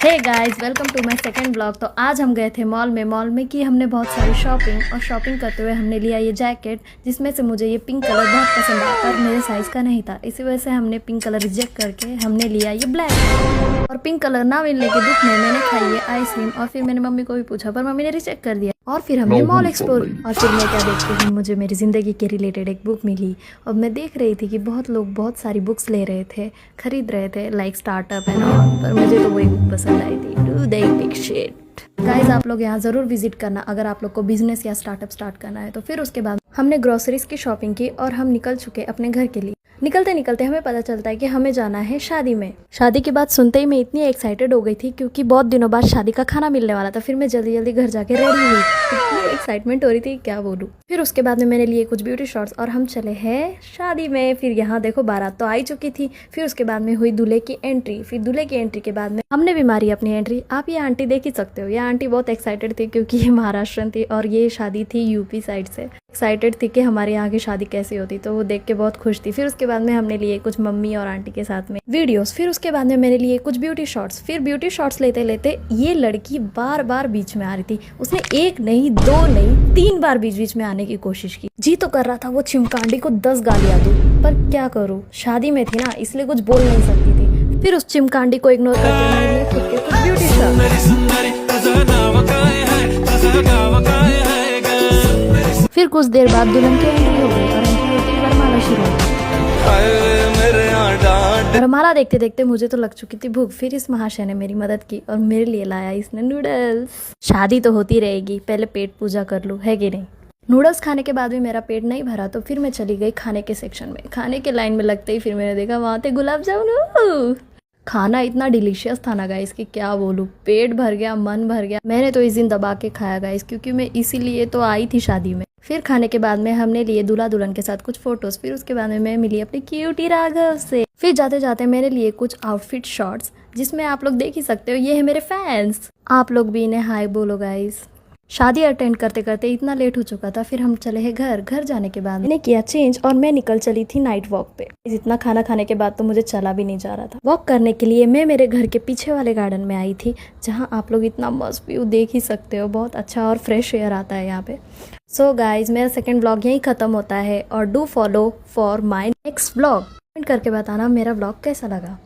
Hey guys, welcome to my second blog. तो आज हम गए थे मॉल में की हमने बहुत सारी शॉपिंग, और शॉपिंग करते हुए हमने लिया ये जैकेट, जिसमें से मुझे ये पिंक कलर बहुत पसंद आया पर मेरे साइज़ का नहीं था। इसी वजह से हमने पिंक कलर रिजेक्ट करके हमने लिया ये ब्लैक। और पिंक कलर ना मिलने के दुख में मैंने खाई ये आइसक्रीम, और फिर मैंने मम्मी को भी पूछा पर मम्मी ने रिजेक्ट कर दिया। और फिर हमने मॉल एक्सप्लोर, और फिर मैं क्या देखती हूँ, मुझे मेरी ज़िंदगी के रिलेटेड एक बुक मिली। और मैं देख रही थी कि बहुत लोग बहुत सारी बुक्स ले रहे थे, खरीद रहे थे, लाइक स्टार्टअप एंड ऑल, पर मुझे तो वही बुक पसंद आई थी, do they pick shit. Guys, आप लोग यहाँ ज़रूर विजिट करना अगर आप लोग को बिजनेस या स्टार्टअप स्टार्ट करना है। तो फिर उसके बाद हमने ग्रोसरीज की शॉपिंग की और हम निकल चुके अपने घर के लिए। निकलते निकलते हमें पता चलता है कि हमें जाना है शादी में। शादी की बात सुनते ही मैं इतनी एक्साइटेड हो गई थी क्योंकि बहुत दिनों बाद शादी का खाना मिलने वाला था। फिर मैं जल्दी जल्दी घर जाके रेडी हुई, इतनी एक्साइटमेंट हो रही थी क्या बोलूँ। फिर उसके बाद में मैंने लिए कुछ ब्यूटी शॉट्स और हम चले हैं शादी में। फिर यहाँ देखो बारात तो आई चुकी थी। फिर उसके बाद में हुई दूल्हे की एंट्री। फिर दूल्हे की एंट्री के बाद में हमने भी मारी अपनी एंट्री। आप ये आंटी देख ही सकते हो, ये आंटी बहुत एक्साइटेड थी क्योंकि ये महाराष्ट्रन थी और ये शादी थी यूपी साइड से। एक्साइटेड थी कि हमारे यहाँ की शादी कैसी होती, तो वो देख के बहुत खुश थी। फिर उसके बाद में हमने लिए कुछ मम्मी और आंटी के साथ में वीडियोस। फिर उसके बाद में मैंने लिए कुछ ब्यूटी शॉट्स। फिर ब्यूटी शॉट्स लेते लेते ये लड़की बार बार बीच में आ रही थी। उसने एक नहीं, दो नहीं, 3 बार बीच बीच में आने की कोशिश की। जी तो कर रहा था वो चिमकांडी को 10 गालियां दूं, पर क्या करूँ, शादी में थी ना, इसलिए कुछ बोल नहीं सकती थी। फिर उस चिमकांडी को इग्नोर करके मैंने लिए खुद के कुछ ब्यूटी शॉट्स। फिर कुछ देर बाद दुल्हन की एंट्री हो गई और एंट्री होते ही वरमाला शुरू हो गई। वरमाला देखते देखते मुझे तो लग चुकी थी भूख। फिर इस महाशय ने मेरी मदद की और मेरे लिए लाया इसने नूडल्स। शादी तो होती रहेगी, पहले पेट पूजा कर लूँ, है कि नहीं। नूडल्स खाने के बाद भी मेरा पेट नहीं भरा तो फिर मैं चली गई खाने के सेक्शन में। खाने के लाइन में लगते ही फिर मैंने देखा वहाँ थे गुलाब जामुन। खाना इतना डिलीशियस था ना गाइस कि क्या बोलूँ, पेट भर गया, मन भर गया। मैंने तो इस दिन दबा के खाया गाइस, क्योंकि मैं इसीलिए तो आई थी शादी में। फिर खाने के बाद में हमने लिए दूल्हा दुल्हन के साथ कुछ फोटोज। फिर उसके बाद में मैं मिली अपनी क्यूटी राघव से। फिर जाते जाते मैंने लिए कुछ आउटफिट शॉट्स, जिसमें आप लोग देख ही सकते हो ये है मेरे फैंस। आप लोग भी इन्हें हाय बोलो गाइस। शादी अटेंड करते करते इतना लेट हो चुका था। फिर हम चले हैं घर जाने के बाद मैंने किया चेंज और मैं निकल चली थी नाइट वॉक पे। इतना खाना खाने के बाद तो मुझे चला भी नहीं जा रहा था। वॉक करने के लिए मैं मेरे घर के पीछे वाले गार्डन में आई थी, जहाँ आप लोग इतना मस्त व्यू देख ही सकते हो। बहुत अच्छा और फ्रेश एयर आता है यहाँ पे। सो गाइज, मेरा सेकेंड ब्लॉग यहीं खत्म होता है और do follow for my next blog. Comment करके बताना मेरा ब्लॉग कैसा लगा।